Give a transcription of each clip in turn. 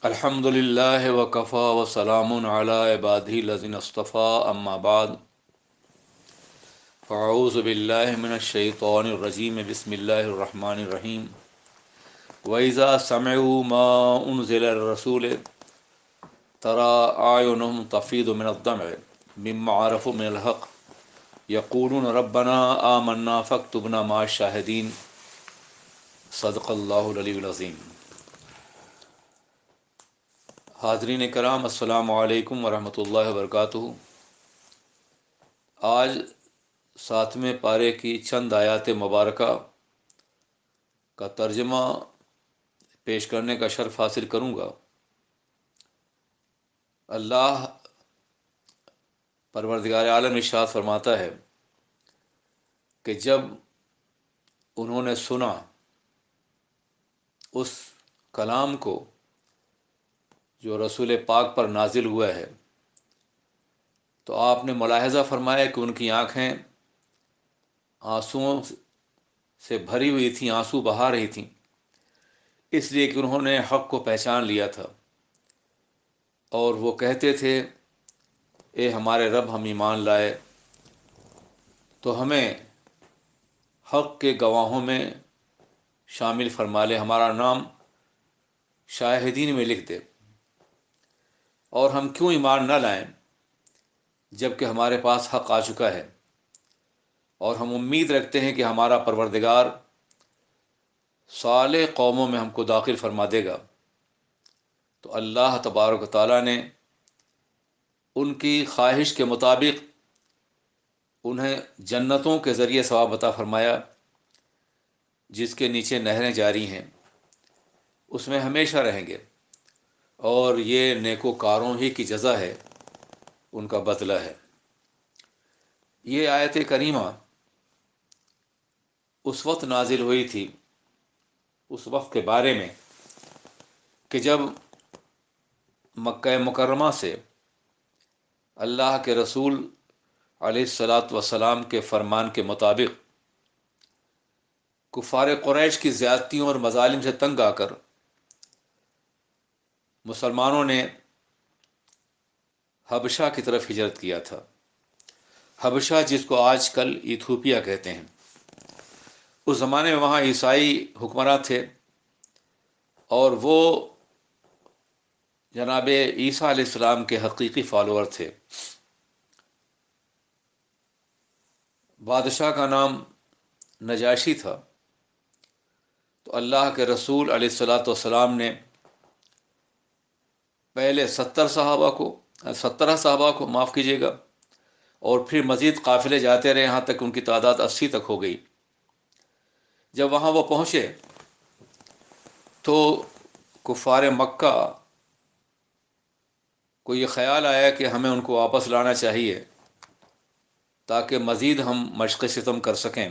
الحمدللہ وکفا وسلام علی عبادہ الذین اصطفیٰ اما بعد فاعوذ باللہ من الشیطان الرجیم بسم اللہ الرحمن الرحیم وَإِذَا سَمِعُوا مَا أُنزِلَ الرَّسُولِ تَرَى أَعْيُنَهُمْ تَفِيضُ مِنَ الدَّمْعِ مِمَّا عَرَفُوا مِنَ الْحَقِّ يَقُولُونَ رَبَّنَا آمَنَّا فَاكْتُبْنَا مَعَ الشَّاهِدِينَ صدق اللہ العلی العظیم۔ حاضرین کرام، السلام علیکم ورحمۃ اللہ وبرکاتہ۔ آج 7ویں پارے کی چند آیات مبارکہ کا ترجمہ پیش کرنے کا شرف حاصل کروں گا۔ اللہ پروردگار عالم ارشاد فرماتا ہے کہ جب انہوں نے سنا اس کلام کو جو رسول پاک پر نازل ہوا ہے، تو آپ نے ملاحظہ فرمایا کہ ان کی آنکھیں آنسوؤں سے بھری ہوئی تھیں، آنسو بہا رہی تھیں، اس لیے کہ انہوں نے حق کو پہچان لیا تھا اور وہ کہتے تھے اے ہمارے رب، ہم ایمان لائے تو ہمیں حق کے گواہوں میں شامل فرما لے، ہمارا نام شاہدین میں لکھ دے۔ اور ہم کیوں ایمان نہ لائیں جب کہ ہمارے پاس حق آ چکا ہے، اور ہم امید رکھتے ہیں کہ ہمارا پروردگار صالح قوموں میں ہم کو داخل فرما دے گا۔ تو اللہ تبارک و تعالیٰ نے ان کی خواہش کے مطابق انہیں جنتوں کے ذریعے ثواب عطا فرمایا، جس کے نیچے نہریں جاری ہیں، اس میں ہمیشہ رہیں گے، اور یہ نیکوکاروں ہی کی جزا ہے، ان کا بدلہ ہے۔ یہ آیت کریمہ اس وقت نازل ہوئی تھی، اس وقت کے بارے میں کہ جب مکہ مکرمہ سے اللہ کے رسول علیہ الصلاۃ والسلام کے فرمان کے مطابق کفار قریش کی زیادتیوں اور مظالم سے تنگ آ کر مسلمانوں نے حبشہ کی طرف ہجرت کیا تھا۔ حبشہ جس کو آج کل ایتھوپیا کہتے ہیں۔ اس زمانے میں وہاں عیسائی حکمراں تھے، اور وہ جناب عیسیٰ علیہ السلام کے حقیقی فالوور تھے۔ بادشاہ کا نام نجاشی تھا۔ تو اللہ کے رسول علیہ الصلاۃ والسلام نے پہلے 17 صحابہ کو معاف کیجیے گا، اور پھر مزید قافلے جاتے رہے، یہاں تک ان کی تعداد 80 تک ہو گئی۔ جب وہاں وہ پہنچے تو کفار مکہ کو یہ خیال آیا کہ ہمیں ان کو واپس لانا چاہیے تاکہ مزید ہم مشق ستم کر سکیں،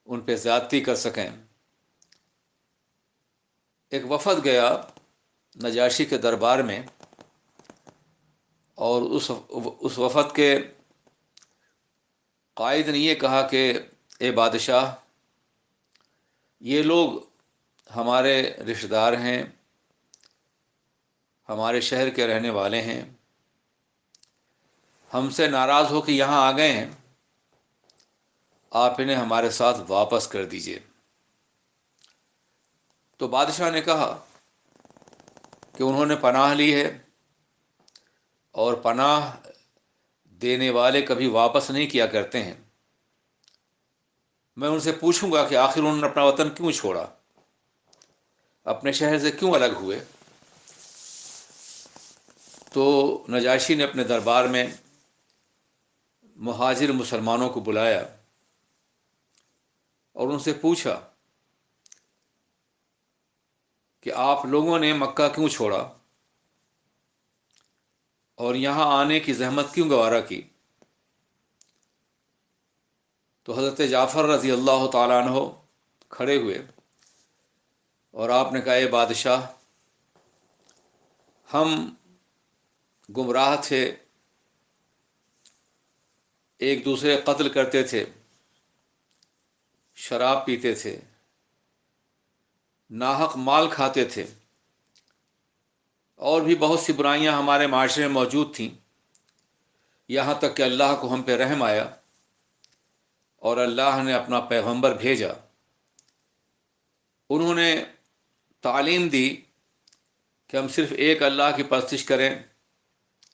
ان پہ زیادتی کر سکیں۔ ایک وفد گیا نجاشی کے دربار میں، اور اس وفد کے قائد نے یہ کہا کہ اے بادشاہ، یہ لوگ ہمارے رشتہ دار ہیں، ہمارے شہر کے رہنے والے ہیں، ہم سے ناراض ہو کے یہاں آ گئے ہیں، آپ انہیں ہمارے ساتھ واپس کر دیجیے۔ تو بادشاہ نے کہا کہ انہوں نے پناہ لی ہے، اور پناہ دینے والے کبھی واپس نہیں کیا کرتے ہیں۔ میں ان سے پوچھوں گا کہ آخر انہوں نے اپنا وطن کیوں چھوڑا، اپنے شہر سے کیوں الگ ہوئے۔ تو نجاشی نے اپنے دربار میں مہاجر مسلمانوں کو بلایا اور ان سے پوچھا کہ آپ لوگوں نے مکہ کیوں چھوڑا اور یہاں آنے کی زحمت کیوں گوارا کی۔ تو حضرت جعفر رضی اللہ تعالیٰ عنہ کھڑے ہوئے اور آپ نے کہا اے بادشاہ، ہم گمراہ تھے، ایک دوسرے قتل کرتے تھے، شراب پیتے تھے، ناحق مال کھاتے تھے، اور بھی بہت سی برائیاں ہمارے معاشرے میں موجود تھیں، یہاں تک کہ اللہ کو ہم پہ رحم آیا اور اللہ نے اپنا پیغمبر بھیجا۔ انہوں نے تعلیم دی کہ ہم صرف ایک اللہ کی پرستش کریں،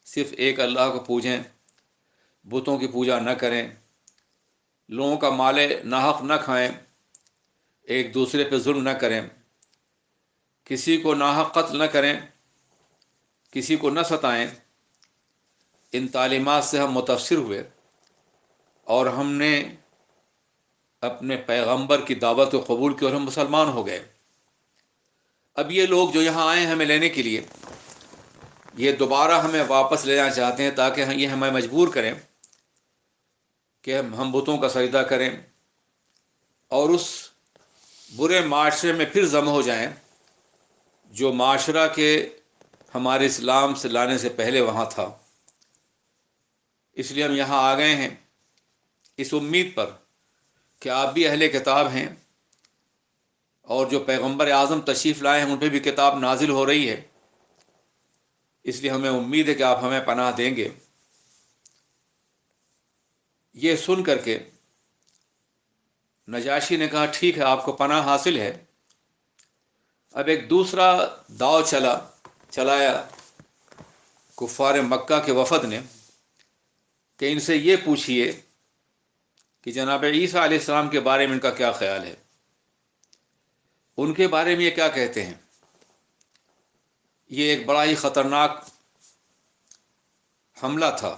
صرف ایک اللہ کو پوجیں، بتوں کی پوجا نہ کریں، لوگوں کا مال ناحق نہ کھائیں، ایک دوسرے پہ ظلم نہ کریں، کسی کو ناحق قتل نہ کریں، کسی کو نہ ستائیں۔ ان تعلیمات سے ہم متاثر ہوئے اور ہم نے اپنے پیغمبر کی دعوت کو قبول کی اور ہم مسلمان ہو گئے۔ اب یہ لوگ جو یہاں آئے ہیں ہمیں لینے کے لیے، یہ دوبارہ ہمیں واپس لے جانا چاہتے ہیں تاکہ یہ ہمیں مجبور کریں کہ ہم بتوں کا سجدہ کریں اور اس برے معاشرے میں پھر ضم ہو جائیں جو معاشرہ کے ہمارے اسلام سے لانے سے پہلے وہاں تھا۔ اس لیے ہم یہاں آ گئے ہیں اس امید پر کہ آپ بھی اہل کتاب ہیں اور جو پیغمبر اعظم تشریف لائے ہیں ان پہ بھی کتاب نازل ہو رہی ہے، اس لیے ہمیں امید ہے کہ آپ ہمیں پناہ دیں گے۔ یہ سن کر کے نجاشی نے کہا ٹھیک ہے، آپ کو پناہ حاصل ہے۔ اب ایک دوسرا داؤ چلایا کفار مکہ کے وفد نے کہ ان سے یہ پوچھیے کہ جناب عیسیٰ علیہ السلام کے بارے میں ان کا کیا خیال ہے، ان کے بارے میں یہ کیا کہتے ہیں۔ یہ ایک بڑا ہی خطرناک حملہ تھا۔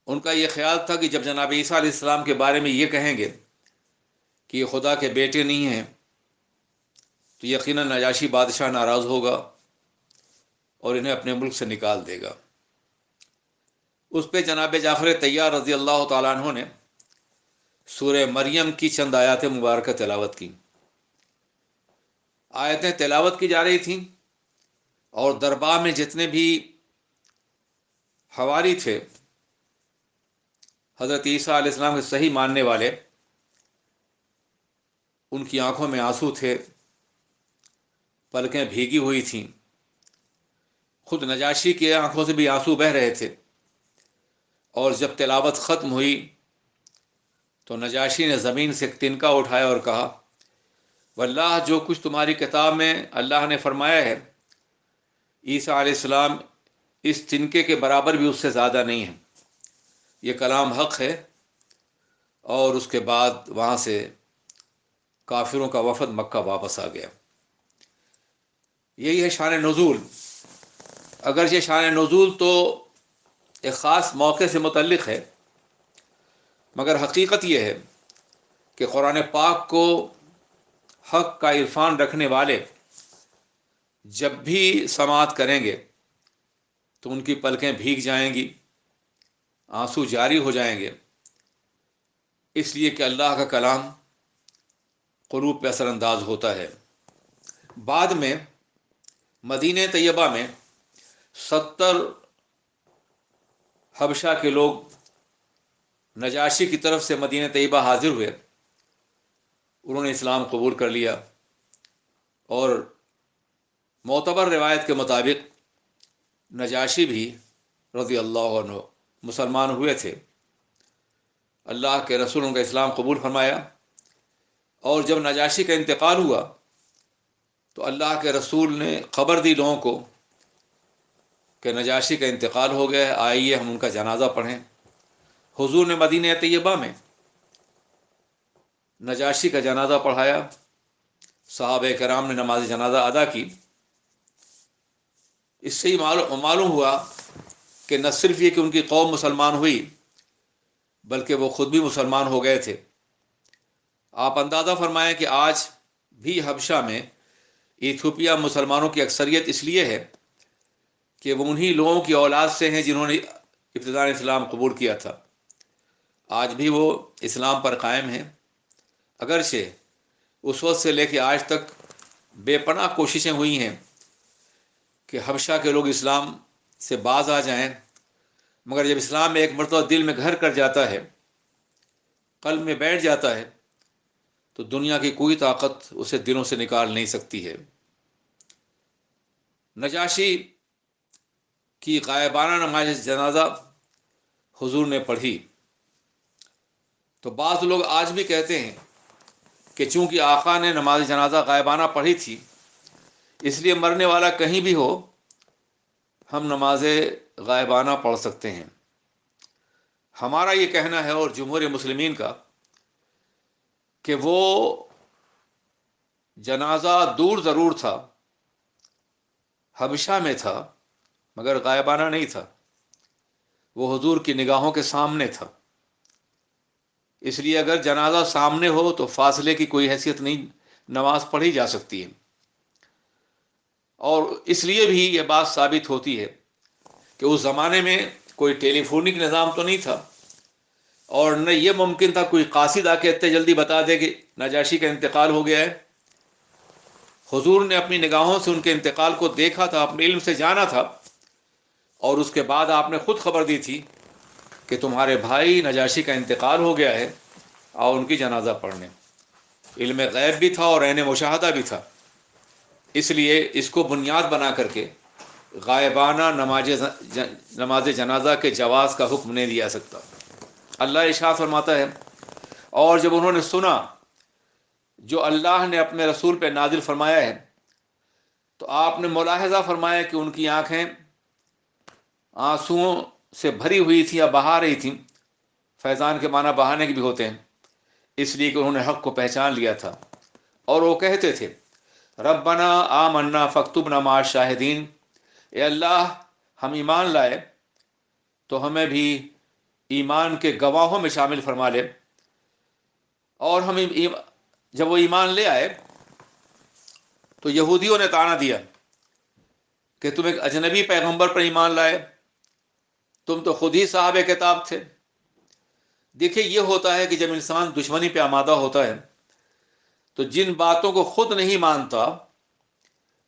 ان کا یہ خیال تھا کہ جب جناب عیسیٰ علیہ السلام کے بارے میں یہ کہیں گے کہ یہ خدا کے بیٹے نہیں ہیں تو یقیناً نجاشی بادشاہ ناراض ہوگا اور انہیں اپنے ملک سے نکال دے گا۔ اس پہ جناب جعفر طیار رضی اللہ تعالیٰ عنہ نے سورہ مریم کی چند آیات مبارکہ تلاوت کی۔ آیتیں تلاوت کی جا رہی تھیں اور دربار میں جتنے بھی حواری تھے حضرت عیسیٰ علیہ السلام کے صحیح ماننے والے، ان کی آنکھوں میں آنسو تھے، پلکیں بھیگی ہوئی تھیں، خود نجاشی کی آنکھوں سے بھی آنسو بہہ رہے تھے۔ اور جب تلاوت ختم ہوئی تو نجاشی نے زمین سے ایک تنکا اٹھایا اور کہا واللہ جو کچھ تمہاری کتاب میں اللہ نے فرمایا ہے عیسیٰ علیہ السلام اس تنکے کے برابر بھی اس سے زیادہ نہیں ہے، یہ کلام حق ہے۔ اور اس کے بعد وہاں سے کافروں کا وفد مکہ واپس آ گیا۔ یہی ہے شان نزول۔ اگر یہ شان نزول تو ایک خاص موقع سے متعلق ہے، مگر حقیقت یہ ہے کہ قرآن پاک کو حق کا عرفان رکھنے والے جب بھی سماعت کریں گے تو ان کی پلکیں بھیگ جائیں گی، آنسو جاری ہو جائیں گے، اس لیے کہ اللہ کا کلام قلوب پہ اثر انداز ہوتا ہے۔ بعد میں مدینہ طیبہ میں 70 حبشہ کے لوگ نجاشی کی طرف سے مدینہ طیبہ حاضر ہوئے، انہوں نے اسلام قبول کر لیا اور معتبر روایت کے مطابق نجاشی بھی رضی اللہ عنہ مسلمان ہوئے تھے۔ اللہ کے رسولوں کا اسلام قبول فرمایا، اور جب نجاشی کا انتقال ہوا تو اللہ کے رسول نے خبر دی لوگوں کو کہ نجاشی کا انتقال ہو گیا ہے، آئیے ہم ان کا جنازہ پڑھیں۔ حضور نے مدینہ طیبہ میں نجاشی کا جنازہ پڑھایا، صحابہ کرام نے نماز جنازہ ادا کی۔ اس سے ہی معلوم ہوا کہ نہ صرف یہ کہ ان کی قوم مسلمان ہوئی بلکہ وہ خود بھی مسلمان ہو گئے تھے۔ آپ اندازہ فرمائیں کہ آج بھی حبشہ میں ایتھوپیا مسلمانوں کی اکثریت اس لیے ہے کہ وہ انہی لوگوں کی اولاد سے ہیں جنہوں نے ابتداء اسلام قبول کیا تھا۔ آج بھی وہ اسلام پر قائم ہیں، اگرچہ اس وقت سے لے کے آج تک بے پناہ کوششیں ہوئی ہیں کہ حبشہ کے لوگ اسلام سے باز آ جائیں، مگر جب اسلام میں ایک مرتبہ دل میں گھر کر جاتا ہے، قلب میں بیٹھ جاتا ہے، تو دنیا کی کوئی طاقت اسے دلوں سے نکال نہیں سکتی ہے۔ نجاشی کی غائبانہ نماز جنازہ حضور نے پڑھی. تو بعض لوگ آج بھی کہتے ہیں کہ چونکہ آقا نے نماز جنازہ غائبانہ پڑھی تھی اس لیے مرنے والا کہیں بھی ہو ہم نماز غائبانہ پڑھ سکتے ہیں. ہمارا یہ کہنا ہے اور جمہور مسلمین کا کہ وہ جنازہ دور ضرور تھا، حبشہ میں تھا، مگر غائبانہ نہیں تھا، وہ حضور کی نگاہوں کے سامنے تھا. اس لیے اگر جنازہ سامنے ہو تو فاصلے کی کوئی حیثیت نہیں، نماز پڑھی جا سکتی ہے. اور اس لیے بھی یہ بات ثابت ہوتی ہے کہ اس زمانے میں کوئی ٹیلی فونک نظام تو نہیں تھا، اور نہ یہ ممکن تھا کوئی قاصد آ کے اتنے جلدی بتا دے کہ نجاشی کا انتقال ہو گیا ہے. حضور نے اپنی نگاہوں سے ان کے انتقال کو دیکھا تھا، اپنے علم سے جانا تھا، اور اس کے بعد آپ نے خود خبر دی تھی کہ تمہارے بھائی نجاشی کا انتقال ہو گیا ہے اور ان کی جنازہ پڑھنے. علم غیب بھی تھا اور عین مشاہدہ بھی تھا. اس لیے اس کو بنیاد بنا کر کے غائبانہ نماز جنازہ کے جواز کا حکم نہیں دیا سکتا. اللہ ارشاد فرماتا ہے، اور جب انہوں نے سنا جو اللہ نے اپنے رسول پہ نازل فرمایا ہے تو آپ نے ملاحظہ فرمایا کہ ان کی آنکھیں آنسوؤں سے بھری ہوئی تھیں یا بہا رہی تھیں. فیضان کے معنی بہانے کے بھی ہوتے ہیں، اس لیے کہ انہوں نے حق کو پہچان لیا تھا. اور وہ کہتے تھے ربنا آمنا فاکتبنا مع الشاہدین، اے اللہ ہم ایمان لائے تو ہمیں بھی ایمان کے گواہوں میں شامل فرما لے. اور ہم جب وہ ایمان لے آئے تو یہودیوں نے طعنہ دیا کہ تم ایک اجنبی پیغمبر پر ایمان لائے، تم تو خود ہی صاحب کتاب تھے. دیکھیے یہ ہوتا ہے کہ جب انسان دشمنی پہ آمادہ ہوتا ہے تو جن باتوں کو خود نہیں مانتا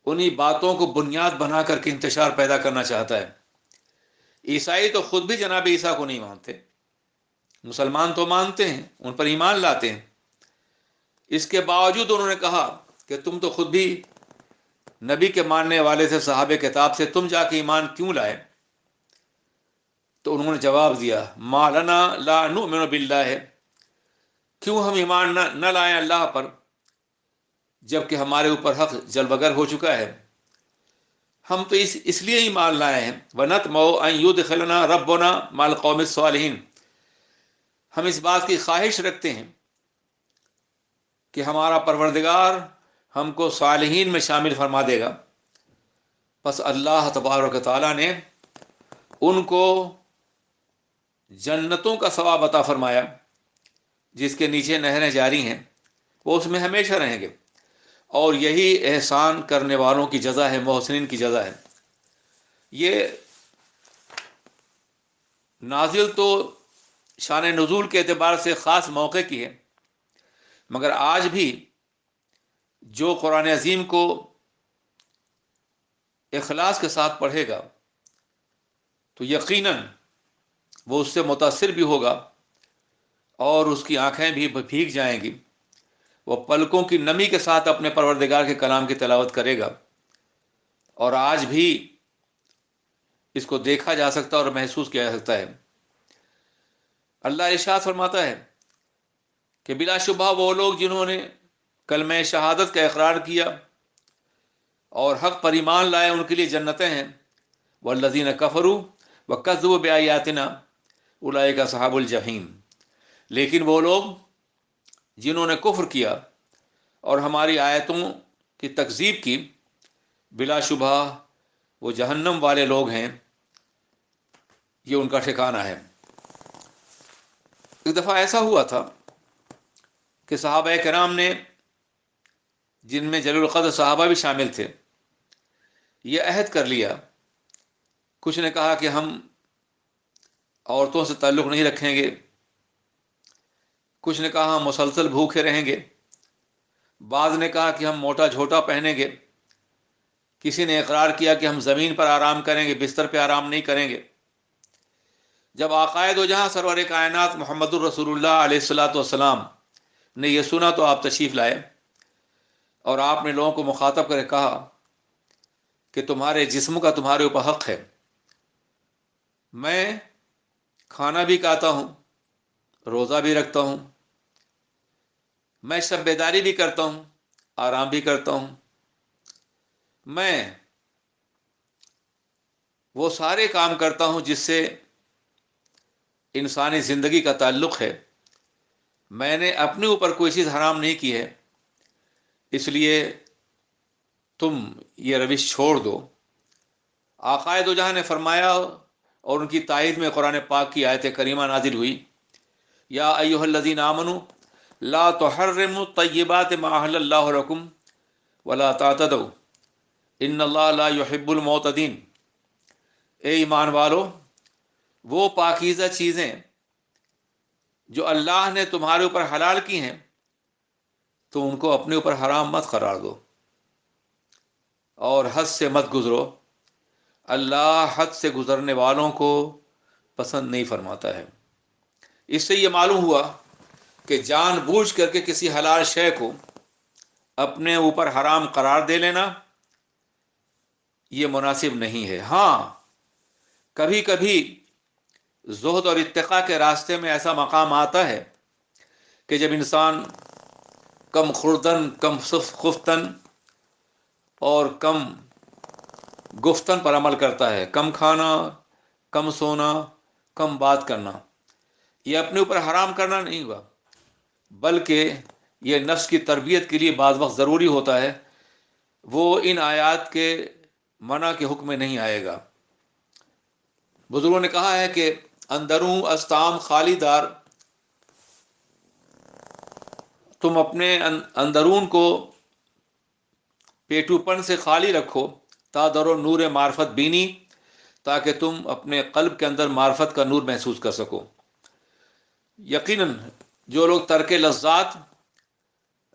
انہی باتوں کو بنیاد بنا کر کے انتشار پیدا کرنا چاہتا ہے. عیسائی تو خود بھی جناب عیسیٰ کو نہیں مانتے، مسلمان تو مانتے ہیں، ان پر ایمان لاتے ہیں. اس کے باوجود انہوں نے کہا کہ تم تو خود بھی نبی کے ماننے والے تھے، صحابہ کتاب سے، تم جا کے ایمان کیوں لائے؟ تو انہوں نے جواب دیا ما لنا لا نؤمن باللہ، کیوں ہم ایمان نہ لائیں اللہ پر جب کہ ہمارے اوپر حق جلوگر ہو چکا ہے. ہم تو اس لیے ایمان لائے ہیں وَنَطْمَعُ أَن يُدْخِلَنَا رَبُّنَا مَعَ الْقَوْمِ الصَّالِحِينَ، ہم اس بات کی خواہش رکھتے ہیں کہ ہمارا پروردگار ہم کو صالحین میں شامل فرما دے گا. پس اللہ تبارک و تعالیٰ نے ان کو جنتوں کا ثواب عطا فرمایا جس کے نیچے نہریں جاری ہیں، وہ اس میں ہمیشہ رہیں گے. اور یہی احسان کرنے والوں کی جزا ہے، محسنین کی جزا ہے. یہ نازل تو شان نزول کے اعتبار سے خاص موقع کی ہے، مگر آج بھی جو قرآن عظیم کو اخلاص کے ساتھ پڑھے گا تو یقیناً وہ اس سے متاثر بھی ہوگا اور اس کی آنکھیں بھی بھیگ جائیں گی. وہ پلکوں کی نمی کے ساتھ اپنے پروردگار کے کلام کی تلاوت کرے گا. اور آج بھی اس کو دیکھا جا سکتا ہے اور محسوس کیا جا سکتا ہے. اللہ ارشاد فرماتا ہے کہ بلا شبہ وہ لوگ جنہوں نے کلمہ شہادت کا اقرار کیا اور حق پر ایمان لائے ان کے لیے جنتیں ہیں. والذین کفروا وکذبوا بآیاتنا اولئک اصحاب الجحیم، لیکن وہ لوگ جنہوں نے کفر کیا اور ہماری آیتوں کی تکذیب کی بلا شبہ وہ جہنم والے لوگ ہیں، یہ ان کا ٹھکانہ ہے. ایک دفعہ ایسا ہوا تھا کہ صحابہ کرام نے، جن میں جلیل القدر صحابہ بھی شامل تھے، یہ عہد کر لیا. کچھ نے کہا کہ ہم عورتوں سے تعلق نہیں رکھیں گے، کچھ نے کہا ہم مسلسل بھوکے رہیں گے، بعض نے کہا کہ ہم موٹا جھوٹا پہنیں گے، کسی نے اقرار کیا کہ ہم زمین پر آرام کریں گے، بستر پہ آرام نہیں کریں گے. جب آقائے دو جہاں سرور کائنات محمد الرسول اللہ علیہ الصلوۃ والسلام نے یہ سنا تو آپ تشریف لائے اور آپ نے لوگوں کو مخاطب کر کے کہا کہ تمہارے جسم کا تمہارے اوپر حق ہے. میں کھانا بھی کھاتا ہوں، روزہ بھی رکھتا ہوں، میں شب بیداری بھی کرتا ہوں، آرام بھی کرتا ہوں، میں وہ سارے کام کرتا ہوں جس سے انسانی زندگی کا تعلق ہے. میں نے اپنے اوپر کوئی چیز حرام نہیں کی ہے، اس لیے تم یہ روش چھوڑ دو. آقائے دو جہاں نے فرمایا، اور ان کی تائید میں قرآن پاک کی آیت کریمہ نازل ہوئی، یا ایھا الذین آمنوا لا تحرموا طیبات ما احل اللہ لکم ولا تعتدوا ان اللہ لا يحب المعتدین. اے ایمان والو، وہ پاکیزہ چیزیں جو اللہ نے تمہارے اوپر حلال کی ہیں تو ان کو اپنے اوپر حرام مت قرار دو، اور حد سے مت گزرو. اللہ حد سے گزرنے والوں کو پسند نہیں فرماتا ہے. اس سے یہ معلوم ہوا کہ جان بوجھ کر کے کسی حلال شے کو اپنے اوپر حرام قرار دے لینا یہ مناسب نہیں ہے. ہاں، کبھی کبھی زہد اور اتقاء کے راستے میں ایسا مقام آتا ہے کہ جب انسان کم خوردن، کم خفتن اور کم گفتن پر عمل کرتا ہے، کم کھانا، کم سونا، کم بات کرنا. یہ اپنے اوپر حرام کرنا نہیں ہوا، بلکہ یہ نفس کی تربیت کے لیے بعض وقت ضروری ہوتا ہے. وہ ان آیات کے منع کے حکم میں نہیں آئے گا. بزرگوں نے کہا ہے کہ اندروں استام خالی دار، تم اپنے اندرون کو پیٹو پن سے خالی رکھو، تا درو نور معرفت بینی، تاکہ تم اپنے قلب کے اندر معرفت کا نور محسوس کر سکو. یقیناً جو لوگ ترک لذات،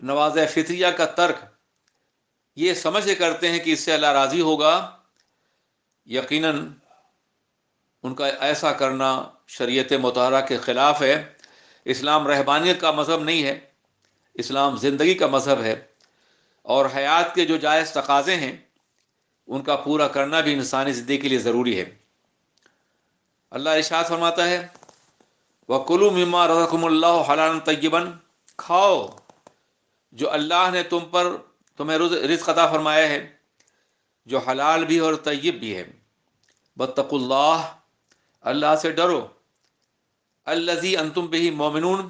نواز فطریہ کا ترک یہ سمجھ کے کرتے ہیں کہ اس سے اللہ راضی ہوگا، یقیناً ان کا ایسا کرنا شریعت مطہرہ کے خلاف ہے. اسلام رہبانیت کا مذہب نہیں ہے، اسلام زندگی کا مذہب ہے، اور حیات کے جو جائز تقاضے ہیں ان کا پورا کرنا بھی انسانی زندگی کے لیے ضروری ہے. اللہ ارشاد فرماتا ہے، وَكُلُوا مِمَّا رَزَقَكُمُ اللَّهُ حَلَالًا طَيِّبًا، کھاؤ جو اللہ نے تمہیں رزق عطا فرمایا ہے، جو حلال بھی اور طیب بھی ہے. وَاتَّقُوا اللَّهَ، اللہ سے ڈرو، الَّذِي أَنْتُمْ بِهِ مُؤْمِنُونَ،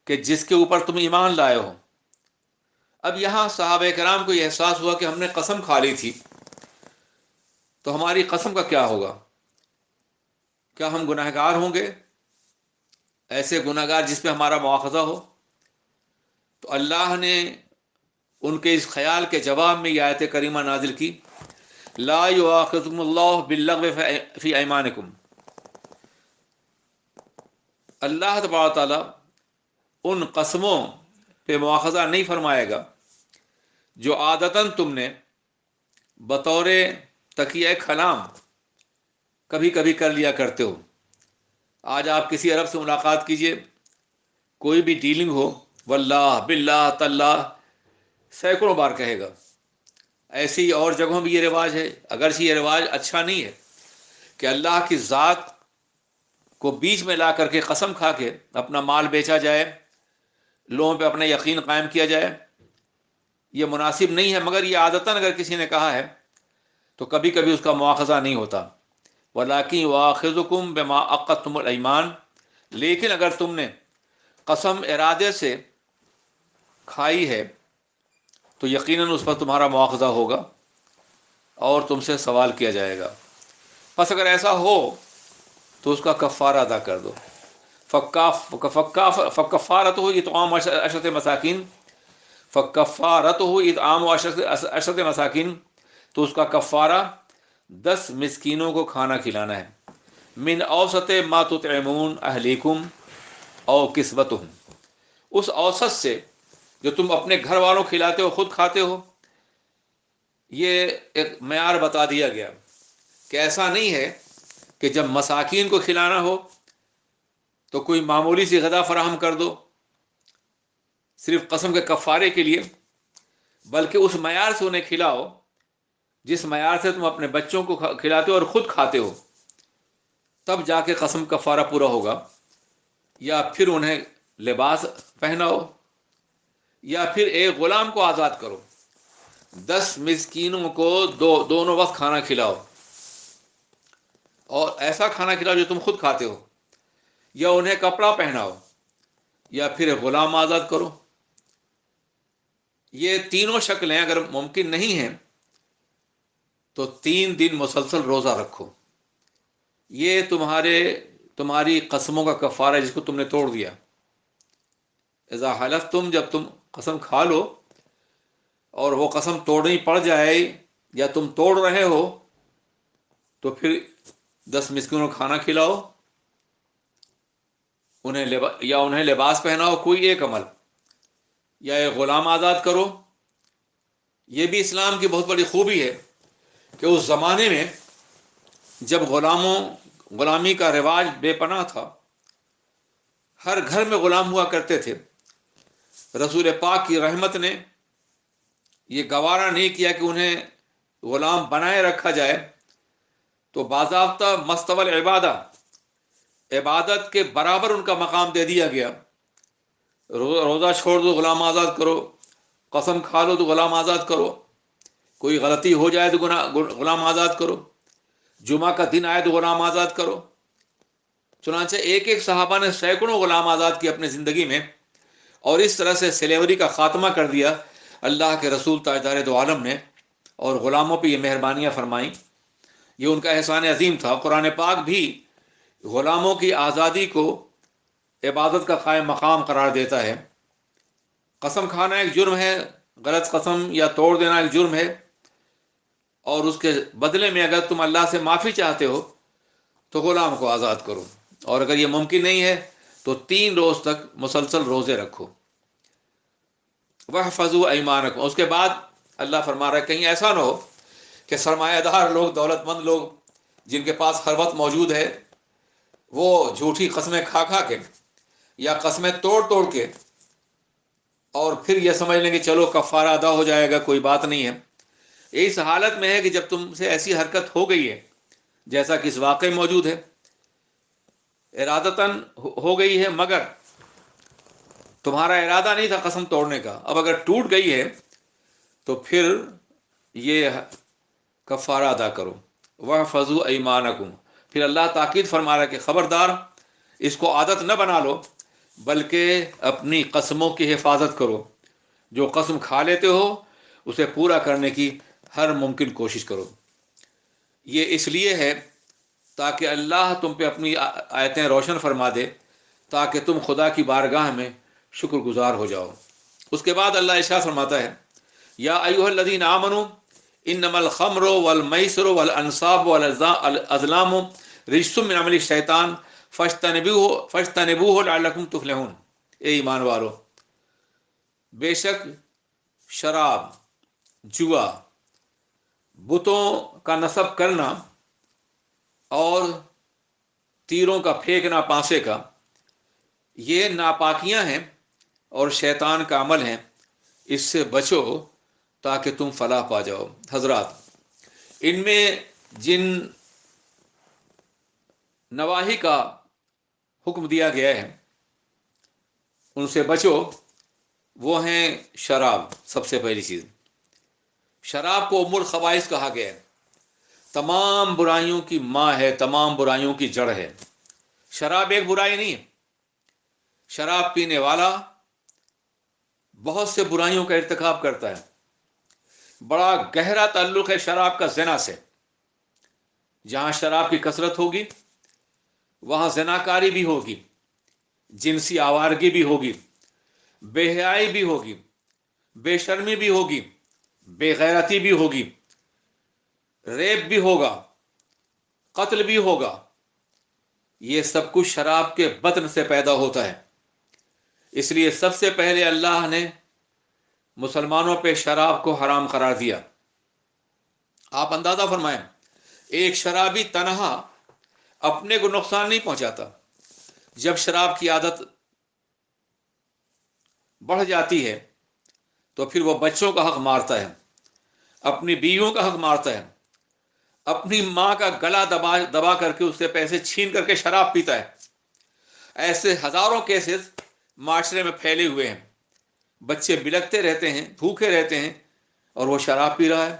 کہ جس کے اوپر تم ایمان لائے ہو. اب یہاں صحابہ کرام کو یہ احساس ہوا کہ ہم نے قسم کھا لی تھی، تو ہماری قسم کا کیا ہوگا؟ کیا ہم گناہ گار ہوں گے؟ ایسے گناہ گار جس پہ ہمارا مواخذہ ہو؟ تو اللہ نے ان کے اس خیال کے جواب میں یہ آیت کریمہ نازل کی، لا یؤاخذکم اللہ باللغو فی ایمانکم. اللہ تبارک تعالیٰ ان قسموں پہ مواخذہ نہیں فرمائے گا جو عادتاً تم نے بطور تکیہ کلام کبھی کبھی کر لیا کرتے ہو. آج آپ کسی عرب سے ملاقات کیجئے، کوئی بھی ڈیلنگ ہو، واللہ باللہ تاللہ سینکڑوں بار کہے گا. ایسے ہی اور جگہوں بھی یہ رواج ہے، اگرچہ یہ رواج اچھا نہیں ہے کہ اللہ کی ذات کو بیچ میں لا کر کے قسم کھا کے اپنا مال بیچا جائے، لوگوں پہ اپنا یقین قائم کیا جائے. یہ مناسب نہیں ہے، مگر یہ عادتاً اگر کسی نے کہا ہے تو کبھی کبھی اس کا مواخذہ نہیں ہوتا. وَلَٰكِن يُؤَاخِذُكُم بِمَا عَقَّدتُّمُ الْأَيْمَانَ، لیکن اگر تم نے قسم ارادے سے کھائی ہے تو یقیناً اس پر تمہارا مواخذہ ہوگا اور تم سے سوال کیا جائے گا. پس اگر ایسا ہو تو اس کا کفارہ ادا کر دو. فکفارتہ اطعام عشرۃ مساکین، فکفارتہ اطعام عشرۃ مساکین، تو اس کا کفارہ 10 مسکینوں کو کھانا کھلانا ہے. من اوسط ما تطعمون اہلیکم او کسوتہم، اس اوسط سے جو تم اپنے گھر والوں کھلاتے ہو، خود کھاتے ہو. یہ ایک معیار بتا دیا گیا کہ ایسا نہیں ہے کہ جب مساکین کو کھلانا ہو تو کوئی معمولی سی غذا فراہم کر دو صرف قسم کے کفارے کے لیے، بلکہ اس معیار سے انہیں کھلاؤ جس معیار سے تم اپنے بچوں کو کھلاتے ہو اور خود کھاتے ہو، تب جا کے قسم کفارہ پورا ہوگا، یا پھر انہیں لباس پہناؤ، یا پھر ایک غلام کو آزاد کرو، 10 مسکینوں کو دونوں وقت کھانا کھلاؤ، اور ایسا کھانا کھلاؤ جو تم خود کھاتے ہو، یا انہیں کپڑا پہناؤ، یا پھر ایک غلام آزاد کرو۔ یہ تینوں شکلیں اگر ممکن نہیں ہیں تو 3 دن مسلسل روزہ رکھو۔ یہ تمہاری قسموں کا کفارہ ہے جس کو تم نے توڑ دیا۔ اذا حلفتم، جب تم قسم کھا لو اور وہ قسم توڑنی پڑ جائے یا تم توڑ رہے ہو، تو پھر 10 مسکینوں کو کھانا کھلاؤ، انہیں لباس پہناؤ، کوئی ایک عمل، یا ایک غلام آزاد کرو۔ یہ بھی اسلام کی بہت بڑی خوبی ہے کہ اس زمانے میں جب غلامی کا رواج بے پناہ تھا، ہر گھر میں غلام ہوا کرتے تھے، رسول پاک کی رحمت نے یہ گوارا نہیں کیا کہ انہیں غلام بنائے رکھا جائے، تو باضابطہ مستوى العبادہ، عبادت کے برابر ان کا مقام دے دیا گیا۔ روزہ چھوڑ دو غلام آزاد کرو، قسم کھا لو تو غلام آزاد کرو، کوئی غلطی ہو جائے تو غلام آزاد کرو، جمعہ کا دن آئے تو غلام آزاد کرو۔ چنانچہ ایک ایک صحابہ نے سینکڑوں غلام آزاد کیے اپنی زندگی میں، اور اس طرح سے سلیوری کا خاتمہ کر دیا اللہ کے رسول تاجدار دو عالم نے، اور غلاموں پہ یہ مہربانیاں فرمائیں۔ یہ ان کا احسان عظیم تھا۔ قرآن پاک بھی غلاموں کی آزادی کو عبادت کا قائم مقام قرار دیتا ہے۔ قسم کھانا ایک جرم ہے، غلط قسم یا توڑ دینا ایک جرم ہے، اور اس کے بدلے میں اگر تم اللہ سے معافی چاہتے ہو تو غلام کو آزاد کرو، اور اگر یہ ممکن نہیں ہے تو 3 روز تک مسلسل روزے رکھو۔ وَاحْفَظُوا أَيْمَانَكُمْ، اس کے بعد اللہ فرما رہا ہے کہیں ایسا نہ ہو کہ سرمایہ دار لوگ، دولت مند لوگ جن کے پاس ہر وقت موجود ہے، وہ جھوٹی قسمیں کھا کھا کے یا قسمیں توڑ توڑ کے اور پھر یہ سمجھ لیں کہ چلو کفارہ ادا ہو جائے گا، کوئی بات نہیں ہے۔ یہ اس حالت میں ہے کہ جب تم سے ایسی حرکت ہو گئی ہے جیسا کہ اس واقعے میں موجود ہے، ارادتاً ہو گئی ہے، مگر تمہارا ارادہ نہیں تھا قسم توڑنے کا، اب اگر ٹوٹ گئی ہے تو پھر یہ کفارہ ادا کرو۔ وَاحْفَظُوا أَيْمَانَكُمْ، پھر اللہ تاکید فرما رہا ہے کہ خبردار اس کو عادت نہ بنا لو، بلکہ اپنی قسموں کی حفاظت کرو۔ جو قسم کھا لیتے ہو اسے پورا کرنے کی ہر ممکن کوشش کرو۔ یہ اس لیے ہے تاکہ اللہ تم پہ اپنی آیتیں روشن فرما دے، تاکہ تم خدا کی بارگاہ میں شکر گزار ہو جاؤ۔ اس کے بعد اللہ ارشاد فرماتا ہے، یا ایھا الذین آمنوا انما الخمر والمیسر والانصاب والازلام رجس من عمل الشیطان فاجتنبوہ لعلکم تفلحون۔ اے ایمان والو، بے شک شراب، جوا، بتوں کا نصب کرنا اور تیروں کا پھینکنا پانسے کا، یہ ناپاکیاں ہیں اور شیطان کا عمل ہیں، اس سے بچو تاکہ تم فلاح پا جاؤ۔ حضرات، ان میں جن نواہی کا حکم دیا گیا ہے ان سے بچو، وہ ہیں شراب۔ سب سے پہلی چیز، شراب کو ام الخبائث کہا گیا ہے، تمام برائیوں کی ماں ہے، تمام برائیوں کی جڑ ہے۔ شراب ایک برائی نہیں ہے، شراب پینے والا بہت سے برائیوں کا ارتکاب کرتا ہے۔ بڑا گہرا تعلق ہے شراب کا زنا سے۔ جہاں شراب کی کثرت ہوگی وہاں زناکاری بھی ہوگی، جنسی آوارگی بھی ہوگی، بے حیائی بھی ہوگی، بے شرمی بھی ہوگی، بے غیرتی بھی ہوگی، ریپ بھی ہوگا، قتل بھی ہوگا۔ یہ سب کچھ شراب کے بطن سے پیدا ہوتا ہے۔ اس لیے سب سے پہلے اللہ نے مسلمانوں پہ شراب کو حرام قرار دیا۔ آپ اندازہ فرمائیں، ایک شرابی تنہا اپنے کو نقصان نہیں پہنچاتا، جب شراب کی عادت بڑھ جاتی ہے تو پھر وہ بچوں کا حق مارتا ہے۔ اپنی بیویوں کا حق مارتا ہے، اپنی ماں کا گلا دبا دبا کر کے اس سے پیسے چھین کر کے شراب پیتا ہے۔ ایسے ہزاروں کیسز معاشرے میں پھیلے ہوئے ہیں، بچے بلکتے رہتے ہیں، بھوکے رہتے ہیں اور وہ شراب پی رہا ہے،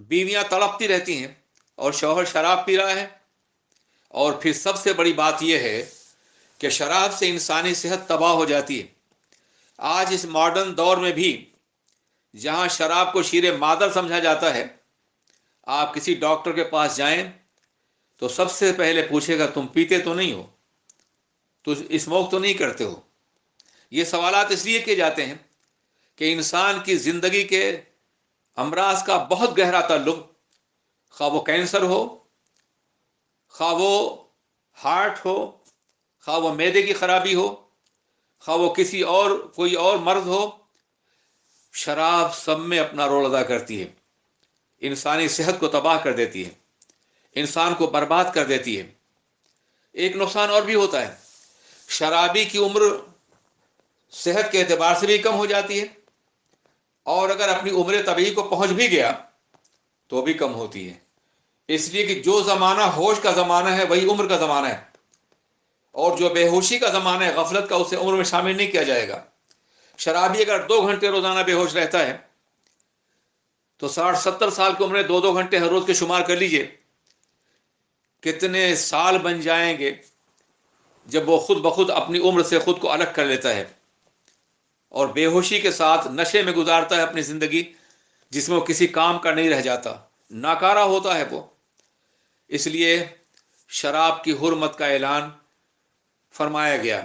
بیویاں تڑپتی رہتی ہیں اور شوہر شراب پی رہا ہے۔ اور پھر سب سے بڑی بات یہ ہے کہ شراب سے انسانی صحت تباہ ہو جاتی ہے۔ آج اس ماڈرن دور میں بھی جہاں شراب کو شیر مادر سمجھا جاتا ہے، آپ کسی ڈاکٹر کے پاس جائیں تو سب سے پہلے پوچھے گا تم پیتے تو نہیں ہو، تو اسموک تو نہیں کرتے ہو۔ یہ سوالات اس لیے کیے جاتے ہیں کہ انسان کی زندگی کے امراض کا بہت گہرا تعلق، خواہ وہ کینسر ہو، خواہ وہ ہارٹ ہو، خواہ وہ معدے کی خرابی ہو، خواہ وہ کسی اور کوئی اور مرض ہو، شراب سب میں اپنا رول ادا کرتی ہے، انسانی صحت کو تباہ کر دیتی ہے، انسان کو برباد کر دیتی ہے۔ ایک نقصان اور بھی ہوتا ہے، شرابی کی عمر صحت کے اعتبار سے بھی کم ہو جاتی ہے، اور اگر اپنی عمر طبیعی کو پہنچ بھی گیا تو بھی کم ہوتی ہے، اس لیے کہ جو زمانہ ہوش کا زمانہ ہے وہی عمر کا زمانہ ہے، اور جو بے ہوشی کا زمانہ ہے، غفلت کا، اسے عمر میں شامل نہیں کیا جائے گا۔ شرابی اگر 2 گھنٹے روزانہ بے ہوش رہتا ہے تو 60-70 سال کی عمر میں 2 گھنٹے ہر روز کے شمار کر لیجئے، کتنے سال بن جائیں گے جب وہ خود بخود اپنی عمر سے خود کو الگ کر لیتا ہے اور بے ہوشی کے ساتھ نشے میں گزارتا ہے اپنی زندگی، جس میں وہ کسی کام کا نہیں رہ جاتا، ناکارہ ہوتا ہے وہ۔ اس لیے شراب کی حرمت کا اعلان فرمایا گیا۔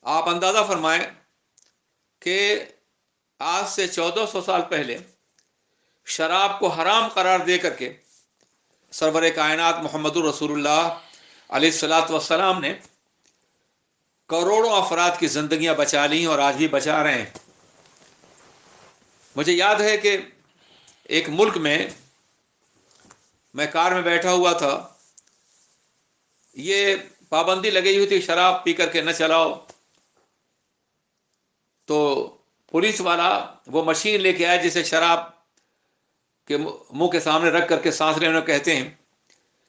آپ اندازہ فرمائیں کہ آج سے 1400 سال پہلے شراب کو حرام قرار دے کر کے سرور کائنات محمد الرسول اللہ علیہ الصلاۃ والسلام نے کروڑوں افراد کی زندگیاں بچا لی اور آج بھی بچا رہے ہیں۔ مجھے یاد ہے کہ ایک ملک میں کار میں بیٹھا ہوا تھا، یہ پابندی لگی ہوئی تھی شراب پی کر کے نہ چلاؤ، تو پولیس والا وہ مشین لے کے آیا جسے شراب کے منہ کے سامنے رکھ کر کے سانس لینے کہتے ہیں،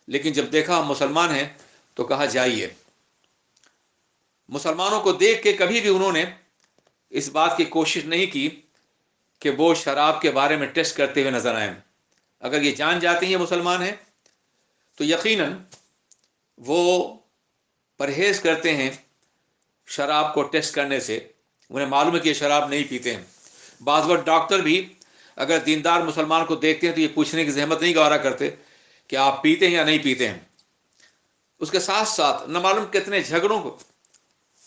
لیکن جب دیکھا ہم مسلمان ہیں تو کہا جائیے۔ مسلمانوں کو دیکھ کے کبھی بھی انہوں نے اس بات کی کوشش نہیں کی کہ وہ شراب کے بارے میں ٹیسٹ کرتے ہوئے نظر آئیں۔ اگر یہ جان جاتے ہیں یہ مسلمان ہیں تو یقیناً وہ پرہیز کرتے ہیں شراب کو ٹیسٹ کرنے سے، انہیں معلوم ہے کہ یہ شراب نہیں پیتے ہیں۔ بعض وقت ڈاکٹر بھی اگر دیندار مسلمان کو دیکھتے ہیں تو یہ پوچھنے کی زحمت نہیں گوارا کرتے کہ آپ پیتے ہیں یا نہیں پیتے ہیں۔ اس کے ساتھ ساتھ نہ معلوم کتنے جھگڑوں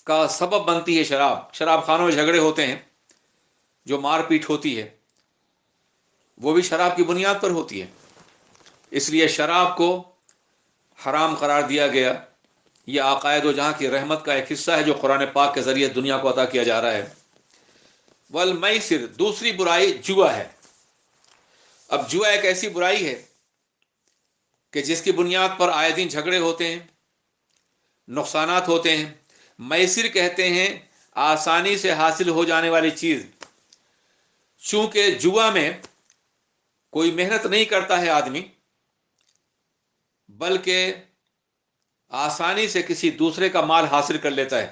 کا سبب بنتی ہے شراب خانوں میں جھگڑے ہوتے ہیں، جو مار پیٹ ہوتی ہے وہ بھی شراب کی بنیاد پر ہوتی ہے۔ اس لیے شراب کو حرام قرار دیا گیا۔ یہ آقائے دو جہاں کی رحمت کا ایک حصہ ہے جو قرآن پاک کے ذریعے دنیا کو عطا کیا جا رہا ہے۔ والمیسر، دوسری برائی جوا ہے۔ اب جوا ایک ایسی برائی ہے کہ جس کی بنیاد پر آئے دن جھگڑے ہوتے ہیں، نقصانات ہوتے ہیں۔ میسر کہتے ہیں آسانی سے حاصل ہو جانے والی چیز۔ چونکہ جوا میں کوئی محنت نہیں کرتا ہے آدمی، بلکہ آسانی سے کسی دوسرے کا مال حاصل کر لیتا ہے،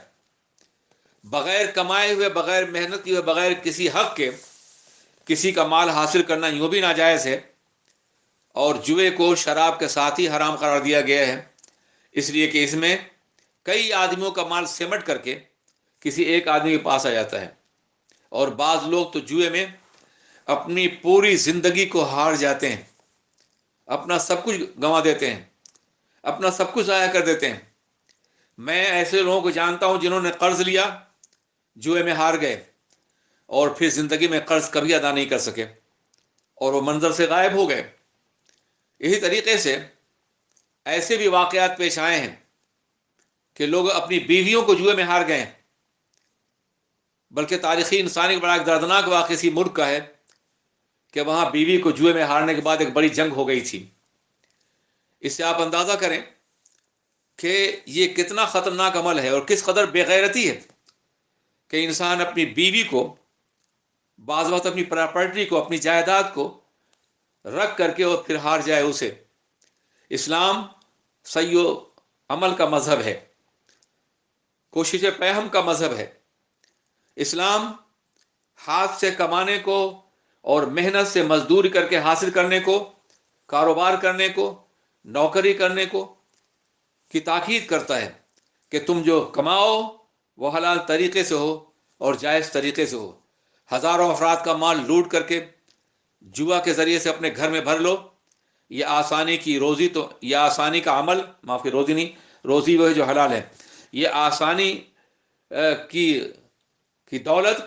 بغیر کمائے ہوئے، بغیر محنت کیے ہوئے، بغیر کسی حق کے کسی کا مال حاصل کرنا یوں بھی ناجائز ہے، اور جوئے کو شراب کے ساتھ ہی حرام قرار دیا گیا ہے، اس لیے کہ اس میں کئی آدمیوں کا مال سمٹ کر کے کسی ایک آدمی کے پاس آ جاتا ہے، اور بعض لوگ تو جوئے میں اپنی پوری زندگی کو ہار جاتے ہیں، اپنا سب کچھ گنوا دیتے ہیں، اپنا سب کچھ ضائع کر دیتے ہیں۔ میں ایسے لوگوں کو جانتا ہوں جنہوں نے قرض لیا، جوئے میں ہار گئے، اور پھر زندگی میں قرض کبھی ادا نہیں کر سکے اور وہ منظر سے غائب ہو گئے۔ اسی طریقے سے ایسے بھی واقعات پیش آئے ہیں کہ لوگ اپنی بیویوں کو جوئے میں ہار گئے، بلکہ تاریخی انسانی بڑا ایک دردناک واقعہ اسی ملک کا ہے کہ وہاں بیوی کو جوئے میں ہارنے کے بعد ایک بڑی جنگ ہو گئی تھی۔ اس سے آپ اندازہ کریں کہ یہ کتنا خطرناک عمل ہے اور کس قدر بے غیرتی ہے کہ انسان اپنی بیوی کو بعض وقت اپنی پراپرٹی کو، اپنی جائیداد کو رکھ کر کے اور پھر ہار جائے اسے۔ اسلام سعی و عمل کا مذہب ہے، کوشش پہم کا مذہب ہے۔ اسلام ہاتھ سے کمانے کو اور محنت سے مزدوری کر کے حاصل کرنے کو، کاروبار کرنے کو، نوکری کرنے کو کی تاکید کرتا ہے کہ تم جو کماؤ وہ حلال طریقے سے ہو اور جائز طریقے سے ہو۔ ہزاروں افراد کا مال لوٹ کر کے جوا کے ذریعے سے اپنے گھر میں بھر لو، یہ آسانی کی روزی، تو یہ آسانی کا عمل، معافی روزی نہیں، روزی وہ ہے جو حلال ہے، یہ آسانی کی دولت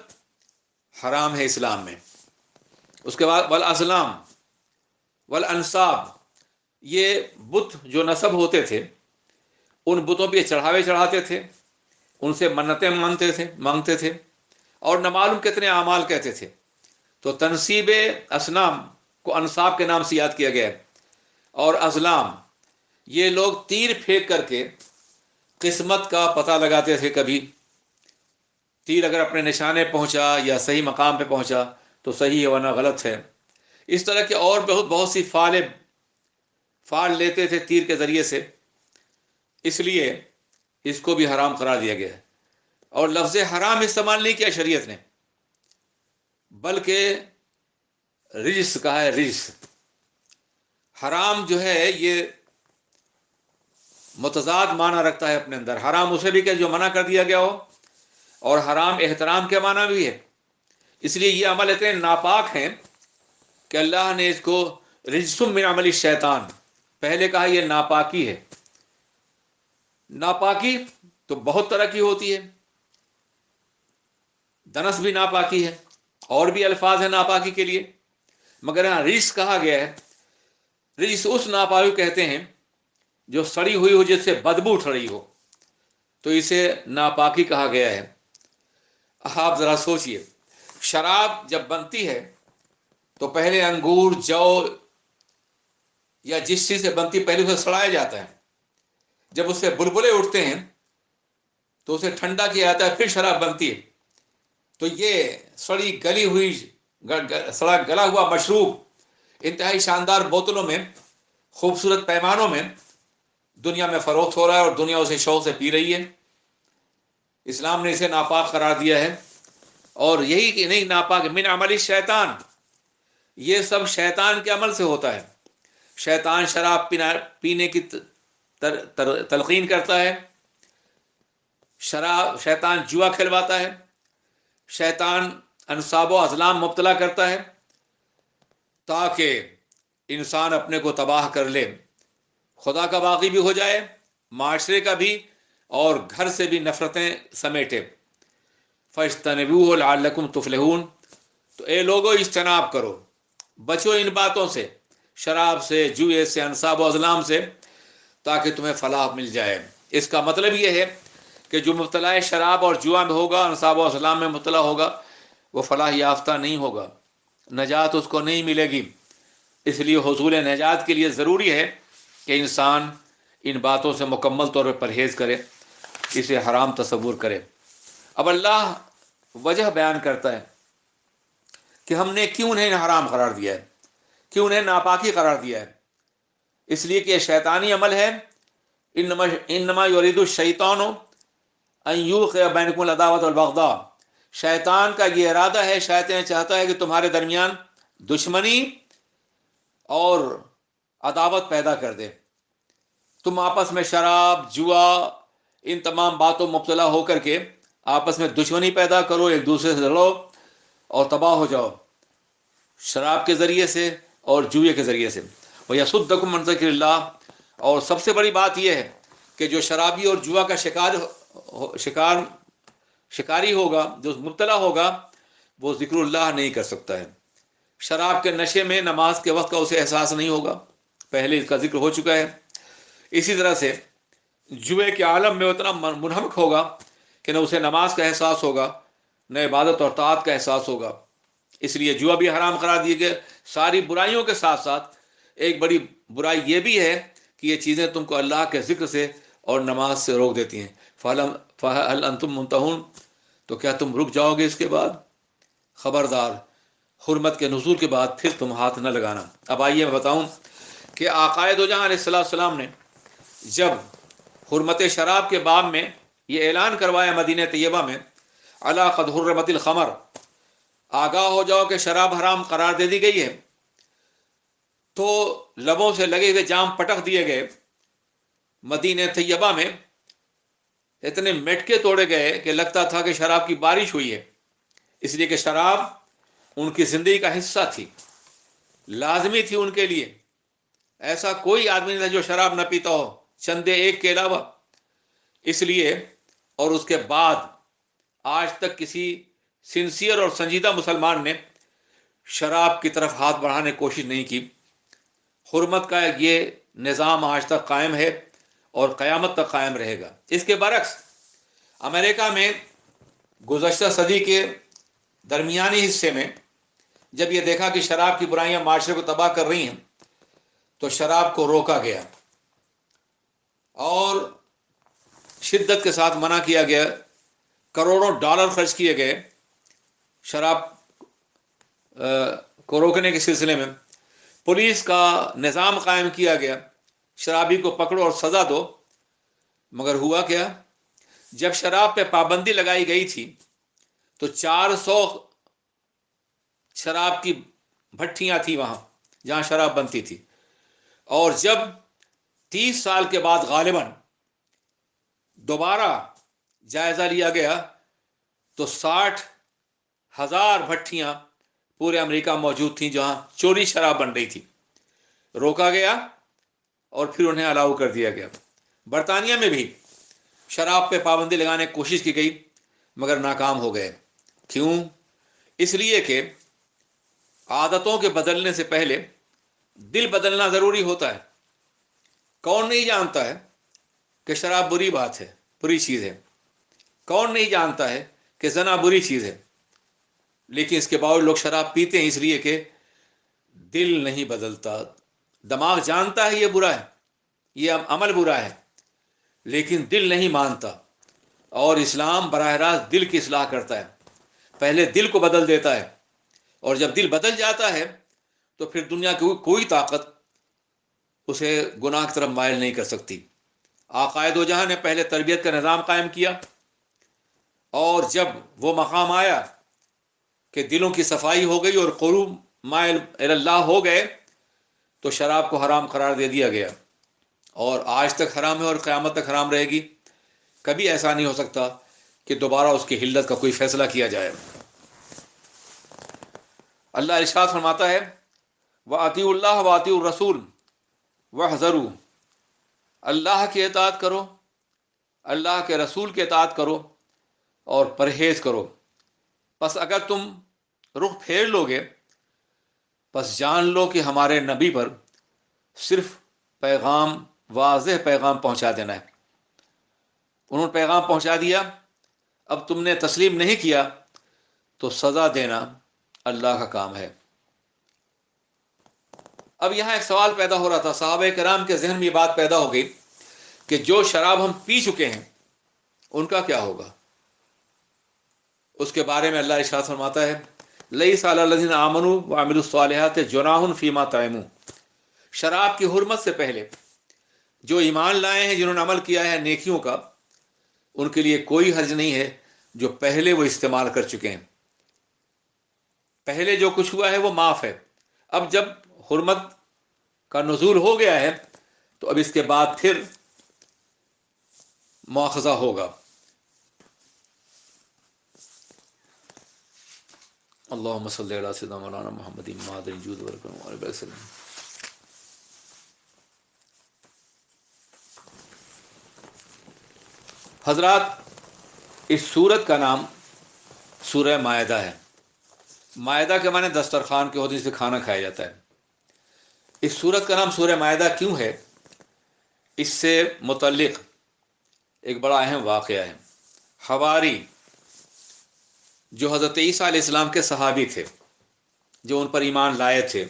حرام ہے اسلام میں۔ اس کے بعد والازلام والانصاب، یہ بت جو نصب ہوتے تھے، ان بتوں پہ چڑھاوے چڑھاتے تھے، ان سے منتیں مانگتے تھے اور نہ معلوم کتنے اعمال کہتے تھے۔ تو تنصیب اصنام کو انصاب کے نام سے یاد کیا گیا ہے۔ اور ازلام، یہ لوگ تیر پھینک کر کے قسمت کا پتہ لگاتے تھے۔ کبھی تیر اگر اپنے نشانے پہنچا یا صحیح مقام پہ پہنچا تو صحیح ہے ورنہ غلط ہے۔ اس طرح کے اور بہت سی فال لیتے تھے تیر کے ذریعے سے، اس لیے اس کو بھی حرام قرار دیا گیا ہے۔ اور لفظ حرام استعمال نہیں کیا شریعت نے، بلکہ رجس کہا ہے۔ رجس، حرام جو ہے یہ متضاد معنی رکھتا ہے اپنے اندر۔ حرام اسے بھی کہ جو منع کر دیا گیا ہو، اور حرام احترام کے معنی بھی ہے۔ اس لیے یہ عمل اتنے ناپاک ہیں کہ اللہ نے اس کو رجسم من عمل الشیطان، پہلے کہا یہ ناپاکی ہے۔ ناپاکی تو بہت طرح کی ہوتی ہے، دنس بھی ناپاکی ہے، اور بھی الفاظ ہیں ناپاکی کے لیے، مگر یہاں رجس کہا گیا ہے۔ رجس اس ناپاکی کہتے ہیں جو سڑی ہوئی ہو، جس سے بدبو اٹھ رہی ہو، تو اسے ناپاکی کہا گیا ہے۔ آپ ذرا سوچئے، شراب جب بنتی ہے تو پہلے انگور، جو یا جس چیز سے بنتی پہلے اسے سڑایا جاتا ہے، جب اس سے بلبلے اٹھتے ہیں تو اسے ٹھنڈا کیا جاتا ہے، پھر شراب بنتی ہے۔ تو یہ سڑی گلی ہوئی، سڑا گلا ہوا مشروب انتہائی شاندار بوتلوں میں، خوبصورت پیمانوں میں دنیا میں فروخت ہو رہا ہے، اور دنیا اسے شوق سے پی رہی ہے۔ اسلام نے اسے ناپاک قرار دیا ہے۔ اور یہی کہ نہیں، ناپاک من عمل الشیطان، یہ سب شیطان کے عمل سے ہوتا ہے۔ شیطان شراب پینے کی تلقین کرتا ہے، شیطان جوا کھلواتا ہے، شیطان انصاب و ازلام مبتلا کرتا ہے، تاکہ انسان اپنے کو تباہ کر لے، خدا کا باغی بھی ہو جائے، معاشرے کا بھی، اور گھر سے بھی نفرتیں سمیٹے۔ فَاجْتَنِبُوهُ لَعَلَّكُمْ تُفْلِحُونَ، تو اے لوگو اجتناب کرو، بچو ان باتوں سے، شراب سے، جوئے سے، انصاب و ازلام سے، تاکہ تمہیں فلاح مل جائے۔ اس کا مطلب یہ ہے کہ جو مبتلا شراب اور جوا میں ہوگا، انصاب و ازلام میں مبتلا ہوگا، وہ فلاح یافتہ نہیں ہوگا، نجات اس کو نہیں ملے گی۔ اس لیے حصول نجات کے لیے ضروری ہے کہ انسان ان باتوں سے مکمل طور پر پرہیز کرے، اسے حرام تصور کرے۔ اب اللہ وجہ بیان کرتا ہے کہ ہم نے کیوں انہیں حرام قرار دیا ہے، کیوں انہیں ناپاکی قرار دیا ہے۔ اس لیے کہ یہ شیطانی عمل ہے۔ انما یرید الشیطان ان یوقع بینکم العداوۃ والبغضاء، شیطان کا یہ ارادہ ہے، شیطان چاہتا ہے کہ تمہارے درمیان دشمنی اور عداوت پیدا کر دے، تم آپس میں شراب، جوا، ان تمام باتوں مبتلا ہو کر کے آپس میں دشمنی پیدا کرو، ایک دوسرے سے لڑو اور تباہ ہو جاؤ، شراب کے ذریعے سے اور جوئے کے ذریعے سے۔ وَيَصُدَّكُمْ عَنْ ذِكْرِ اللَّهِ، اور سب سے بڑی بات یہ ہے کہ جو شرابی اور جوا کا شکاری ہوگا، جو مبتلا ہوگا، وہ ذکر اللہ نہیں کر سکتا ہے۔ شراب کے نشے میں نماز کے وقت کا اسے احساس نہیں ہوگا، پہلے اس کا ذکر ہو چکا ہے۔ اسی طرح سے جوئے کے عالم میں اتنا منہمک ہوگا کہ نہ اسے نماز کا احساس ہوگا، نہ عبادت اور طاعت کا احساس ہوگا۔ اس لیے جوا بھی حرام قرار دیے گئے۔ ساری برائیوں کے ساتھ ساتھ ایک بڑی برائی یہ بھی ہے کہ یہ چیزیں تم کو اللہ کے ذکر سے اور نماز سے روک دیتی ہیں۔ فَهَلْ أَنْتُمْ مُنْتَهُونَ، تو کیا تم رک جاؤ گے اس کے بعد؟ خبردار حرمت کے نزول کے بعد پھر تم ہاتھ نہ لگانا۔ اب آئیے میں بتاؤں کہ آقائے دو جہاں علیہ السلام نے جب حرمت شراب کے باب میں یہ اعلان کروایا مدینہ طیبہ میں، الا قد حرمت الخمر، آگاہ ہو جاؤ کہ شراب حرام قرار دے دی گئی ہے، تو لبوں سے لگے ہوئے جام پٹک دیے گئے۔ مدینہ طیبہ میں اتنے مٹکے توڑے گئے کہ لگتا تھا کہ شراب کی بارش ہوئی ہے، اس لیے کہ شراب ان کی زندگی کا حصہ تھی، لازمی تھی ان کے لیے۔ ایسا کوئی آدمی نہیں تھا جو شراب نہ پیتا ہو، چندے ایک کے علاوہ۔ اس لیے اور اس کے بعد آج تک کسی سنسیئر اور سنجیدہ مسلمان نے شراب کی طرف ہاتھ بڑھانے کی کوشش نہیں کی۔ حرمت کا یہ نظام آج تک قائم ہے اور قیامت تک قائم رہے گا۔ اس کے برعکس امریکہ میں گزشتہ صدی کے درمیانی حصے میں جب یہ دیکھا کہ شراب کی برائیاں معاشرے کو تباہ کر رہی ہیں تو شراب کو روکا گیا اور شدت کے ساتھ منع کیا گیا۔ کروڑوں ڈالر خرچ کیے گئے شراب کو روکنے کے سلسلے میں، پولیس کا نظام قائم کیا گیا، شرابی کو پکڑو اور سزا دو۔ مگر ہوا کیا؟ جب شراب پہ پابندی لگائی گئی تھی تو 400 شراب کی بھٹیاں تھیں وہاں جہاں شراب بنتی تھی، اور جب 30 سال کے بعد غالباً دوبارہ جائزہ لیا گیا تو 60,000 بھٹیاں پورے امریکہ موجود تھیں جہاں چوری شراب بن رہی تھی۔ روکا گیا اور پھر انہیں الاؤ کر دیا گیا۔ برطانیہ میں بھی شراب پہ پابندی لگانے کی کوشش کی گئی مگر ناکام ہو گئے۔ کیوں؟ اس لیے کہ عادتوں کے بدلنے سے پہلے دل بدلنا ضروری ہوتا ہے۔ کون نہیں جانتا ہے کہ شراب بری بات ہے، بری چیز ہے؟ کون نہیں جانتا ہے کہ زنا بری چیز ہے؟ لیکن اس کے باوجود لوگ شراب پیتے ہیں اس لیے کہ دل نہیں بدلتا۔ دماغ جانتا ہے یہ برا ہے، یہ عمل برا ہے، لیکن دل نہیں مانتا۔ اور اسلام براہ راست دل کی اصلاح کرتا ہے، پہلے دل کو بدل دیتا ہے، اور جب دل بدل جاتا ہے تو پھر دنیا کی کوئی طاقت اسے گناہ کی طرف مائل نہیں کر سکتی۔ آقائے دو جہاں نے پہلے تربیت کا نظام قائم کیا، اور جب وہ مقام آیا کہ دلوں کی صفائی ہو گئی اور قلوب مائل اللہ ہو گئے تو شراب کو حرام قرار دے دیا گیا، اور آج تک حرام ہے اور قیامت تک حرام رہے گی۔ کبھی ایسا نہیں ہو سکتا کہ دوبارہ اس کی حلت کا کوئی فیصلہ کیا جائے۔ اللہ ارشاد فرماتا ہے وَأَطِیعُوا اللَّهَ وَأَطِیعُوا الرَّسُولَ وَاحْذَرُوا، اللہ کی اطاعت کرو، اللہ کے رسول کی اطاعت کرو اور پرہیز کرو۔ پس اگر تم رخ پھیر لو گے پس جان لو کہ ہمارے نبی پر صرف پیغام، واضح پیغام پہنچا دینا ہے۔ انہوں نے پیغام پہنچا دیا، اب تم نے تسلیم نہیں کیا تو سزا دینا اللہ کا کام ہے۔ اب یہاں ایک سوال پیدا ہو رہا تھا، صحابہ کرام کے ذہن میں یہ بات پیدا ہو گئی کہ جو شراب ہم پی چکے ہیں ان کا کیا ہوگا؟ اس کے بارے میں اللہ ارشاد فرماتا ہے لیس علی الذین آمنوا وعملوا الصالحات جناح فیما طعموا، شراب کی حرمت سے پہلے جو ایمان لائے ہیں، جنہوں نے عمل کیا ہے نیکیوں کا، ان کے لیے کوئی حرج نہیں ہے جو پہلے وہ استعمال کر چکے ہیں۔ پہلے جو کچھ ہوا ہے وہ معاف ہے۔ اب جب حرمت کا نزول ہو گیا ہے تو اب اس کے بعد پھر مواخذہ ہوگا۔ اللہم صلی علی سیدنا مولانا محمد معدن جود ورکم علیہ وسلم۔ حضرات، اس سورت کا نام سورہ مائدہ ہے۔ مائدہ کے معنی دسترخوان کے ہوتے ہیں جس پہ کھانا کھایا جاتا ہے۔ اس سورت کا نام سورہ مائدہ کیوں ہے؟ اس سے متعلق ایک بڑا اہم واقعہ ہے۔ حواری جو حضرت عیسیٰ علیہ السلام کے صحابی تھے، جو ان پر ایمان لائے تھے،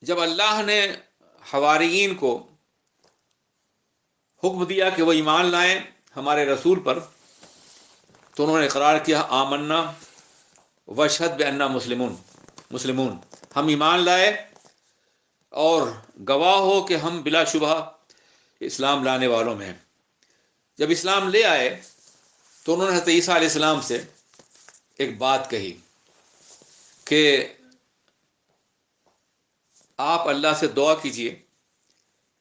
جب اللہ نے حواریین کو حکم دیا کہ وہ ایمان لائیں ہمارے رسول پر، تو انہوں نے اقرار کیا آمنا واشہد بأننا مسلمون، ہم ایمان لائے اور گواہ ہو کہ ہم بلا شبہ اسلام لانے والوں میں ہیں۔ جب اسلام لے آئے تو انہوں نے حضرت عیسیٰ علیہ السلام سے ایک بات کہی کہ آپ اللہ سے دعا کیجئے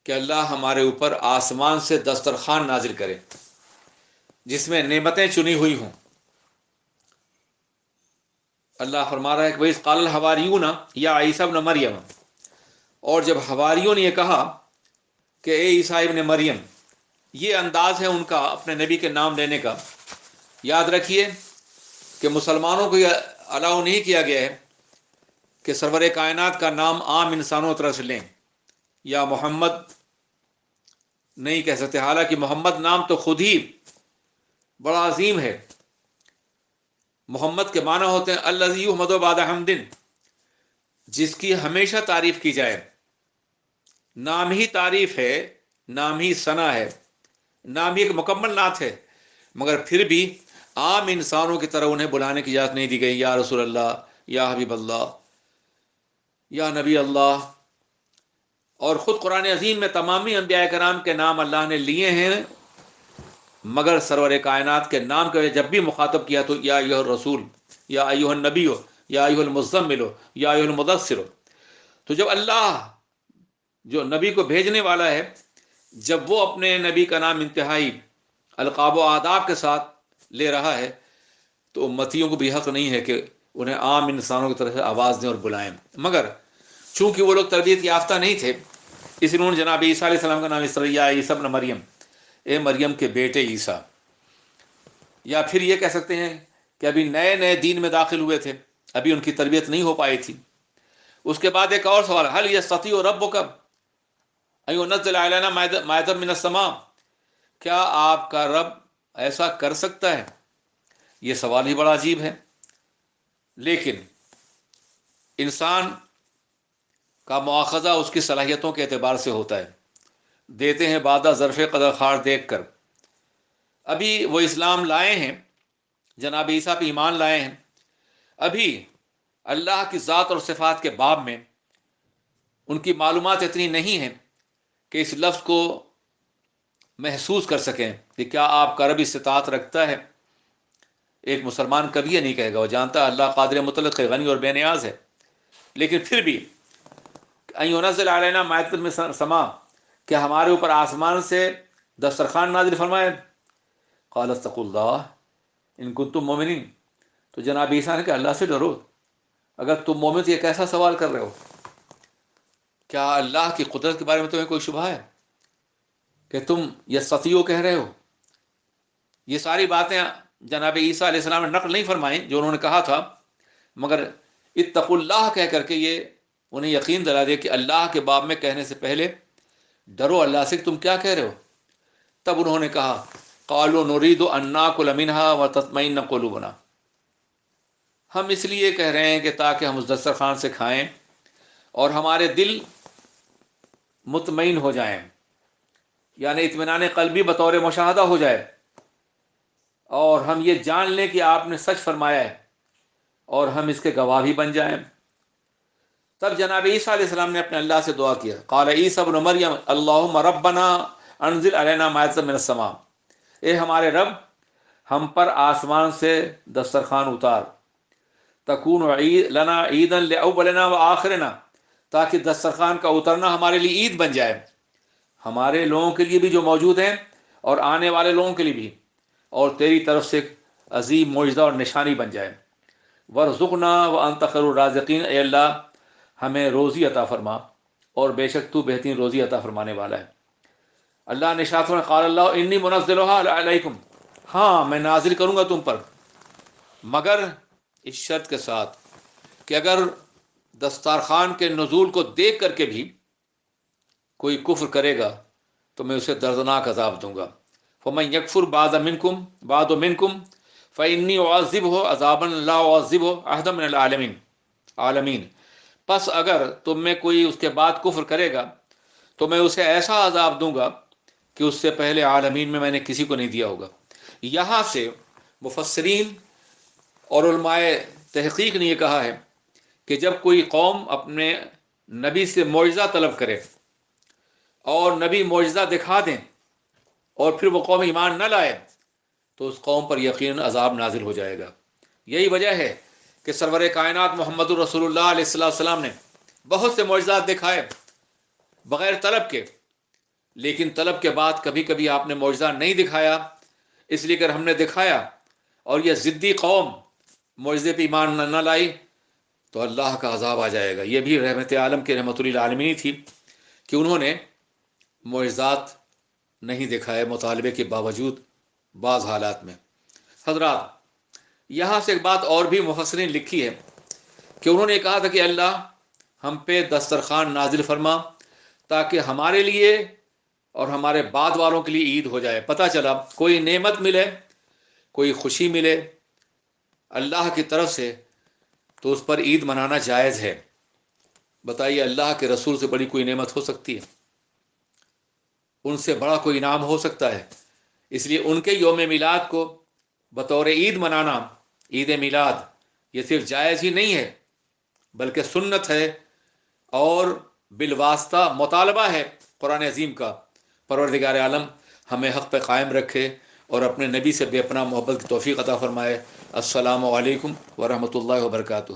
کہ اللہ ہمارے اوپر آسمان سے دسترخوان نازل کرے جس میں نعمتیں چنی ہوئی ہوں۔ اللہ فرما رہا ہے کہ وَإِذْ قَالَ الْحَوَارِيُّونَ يَا عِيسَى ابْنَ مَرْيَمَ، اور جب حواریوں نے یہ کہا کہ اے عیسیٰ ابن مریم، یہ انداز ہے ان کا اپنے نبی کے نام لینے کا۔ یاد رکھیے کہ مسلمانوں کو یہ الاؤ نہیں کیا گیا ہے کہ سرور کائنات کا نام عام انسانوں طرح سے لیں یا محمد نہیں کہہ سکتے، حالانکہ محمد نام تو خود ہی بڑا عظیم ہے۔ محمد کے معنی ہوتے ہیں الذی یحمد بعد حمد، جس کی ہمیشہ تعریف کی جائے۔ نام ہی تعریف ہے، نام ہی ثنا ہے، نام ہی ایک مکمل نعت ہے، مگر پھر بھی عام انسانوں کی طرح انہیں بلانے کی اجازت نہیں دی گئی، یا رسول اللہ، یا حبیب اللہ، یا نبی اللہ۔ اور خود قرآن عظیم میں تمامی انبیاء کرام کے نام اللہ نے لیے ہیں، مگر سرور کائنات کے نام کے جب بھی مخاطب کیا تو یا ایھا الرسول، یا ایھا النبی، یا ایھا المزمل، یا ایھا المدثر۔ تو جب اللہ جو نبی کو بھیجنے والا ہے، جب وہ اپنے نبی کا نام انتہائی القاب و آداب کے ساتھ لے رہا ہے تو امتیوں کو بھی حق نہیں ہے کہ انہیں عام انسانوں کی طرح سے آواز دیں اور بلائیں۔ مگر چونکہ وہ لوگ تربیت یافتہ نہیں تھے، اس لیے انہوں نے جناب عیسیٰ علیہ السلام کا نام اس طرح، یا عیسیٰ ابن مریم، اے مریم کے بیٹے عیسیٰ۔ یا پھر یہ کہہ سکتے ہیں کہ ابھی نئے نئے دین میں داخل ہوئے تھے، ابھی ان کی تربیت نہیں ہو پائی تھی۔ اس کے بعد ایک اور سوال، هل یستطیع ربک ان ینزل علینا مائدۃ من السماء، کیا آپ کا رب ایسا کر سکتا ہے؟ یہ سوال ہی بڑا عجیب ہے۔ لیکن انسان کا مواخذہ اس کی صلاحیتوں کے اعتبار سے ہوتا ہے، دیتے ہیں بادہ ظرف قدر خار دیکھ کر۔ ابھی وہ اسلام لائے ہیں، جناب عیسیٰ پہ ایمان لائے ہیں، ابھی اللہ کی ذات اور صفات کے باب میں ان کی معلومات اتنی نہیں ہیں کہ اس لفظ کو محسوس کر سکیں کہ کیا آپ کا رب استطاعت رکھتا ہے۔ ایک مسلمان کبھی یہ نہیں کہے گا، وہ جانتا ہے اللہ قادر مطلق ہے، غنی اور بے نیاز ہے، لیکن پھر بھی ان ینزل علینا مائدۃ من السماء، کہ ہمارے اوپر آسمان سے دسترخوان نازل فرمائے۔ قال اتقوا اللہ ان کنتم مؤمنین، تو جناب عیسیٰ نے کہا اللہ سے ڈرو، اگر تم مومن تو یہ کیسا سوال کر رہے ہو؟ کیا اللہ کی قدرت کے بارے میں تمہیں کوئی شبہ ہے کہ تم یستطیع کہہ رہے ہو؟ یہ ساری باتیں جناب عیسیٰ علیہ السلام نے نقل نہیں فرمائیں جو انہوں نے کہا تھا، مگر اتقوا اللہ کہہ کر کے یہ انہیں یقین دلا دیا کہ اللہ کے باب میں کہنے سے پہلے ڈرو اللہ سے کہ تم کیا کہہ رہے ہو۔ تب انہوں نے کہا قالوا نريد ان ناكل منها وتطمئن قلوبنا، ہم اس لیے کہہ رہے ہیں کہ تاکہ ہم اس دسترخوان سے کھائیں اور ہمارے دل مطمئن ہو جائیں، یعنی اطمینان قلبی بطور مشاہدہ ہو جائے، اور ہم یہ جان لیں کہ آپ نے سچ فرمایا ہے اور ہم اس کے گواہ بھی بن جائیں۔ تب جناب عیسیٰ علیہ السلام نے اپنے اللہ سے دعا کیا، قال عیسیٰ ابن مریم اللہم ربنا انزل علینا مائدۃ من السماء، اے ہمارے رب ہم پر آسمان سے دسترخوان اتار، تکون لنا عیدا لاولنا وآخرنا، تاکہ دسترخوان کا اترنا ہمارے لیے عید بن جائے، ہمارے لوگوں کے لیے بھی جو موجود ہیں اور آنے والے لوگوں کے لیے بھی، اور تیری طرف سے عظیم معجزہ اور نشانی بن جائے۔ وارزقنا وانت خیر الرازقین، اے اللہ ہمیں روزی عطا فرما اور بے شک تو بہترین روزی عطا فرمانے والا ہے۔ اللہ نے ارشاد فرمایا قال اللہ انی منزلها علیکم، ہاں میں نازل کروں گا تم پر، مگر اس شرط کے ساتھ کہ اگر دسترخوان کے نزول کو دیکھ کر کے بھی کوئی کفر کرے گا تو میں اسے دردناک عذاب دوں گا۔ فمن یکفر بعد منکم فانی اعذبہ عذابا لا اعذبہ احدا من العالمین، پس اگر تم میں کوئی اس کے بعد کفر کرے گا تو میں اسے ایسا عذاب دوں گا کہ اس سے پہلے عالمین میں نے کسی کو نہیں دیا ہوگا۔ یہاں سے مفسرین اور علماء تحقیق نے یہ کہا ہے کہ جب کوئی قوم اپنے نبی سے معجزہ طلب کرے اور نبی معجزہ دکھا دیں اور پھر وہ قوم ایمان نہ لائے تو اس قوم پر یقیناً عذاب نازل ہو جائے گا۔ یہی وجہ ہے کہ سرور کائنات محمد الرسول اللہ علیہ السلام نے بہت سے معجزات دکھائے بغیر طلب کے، لیکن طلب کے بعد کبھی کبھی آپ نے معجزہ نہیں دکھایا، اس لیے اگر ہم نے دکھایا اور یہ ضدی قوم معجزے پہ ایمان نہ لائی تو اللہ کا عذاب آ جائے گا۔ یہ بھی رحمت عالم کے رحمت للعالمین تھی کہ انہوں نے معجزات نہیں دکھائے مطالبے کے باوجود بعض حالات میں۔ حضرات، یہاں سے ایک بات اور بھی مفسرین لکھی ہے کہ انہوں نے کہا تھا کہ اللہ ہم پہ دسترخوان نازل فرما تاکہ ہمارے لیے اور ہمارے بعد والوں کے لیے عید ہو جائے۔ پتہ چلا کوئی نعمت ملے، کوئی خوشی ملے اللہ کی طرف سے تو اس پر عید منانا جائز ہے۔ بتائیے اللہ کے رسول سے بڑی کوئی نعمت ہو سکتی ہے؟ ان سے بڑا کوئی انعام ہو سکتا ہے؟ اس لیے ان کے یوم میلاد کو بطور عید منانا، عید میلاد، یہ صرف جائز ہی نہیں ہے بلکہ سنت ہے اور بالواسطہ مطالبہ ہے قرآن عظیم کا۔ پروردگار عالم ہمیں حق پہ قائم رکھے اور اپنے نبی سے بے پناہ محبت کی توفیق عطا فرمائے۔ السلام علیکم ورحمۃ اللہ وبرکاتہ۔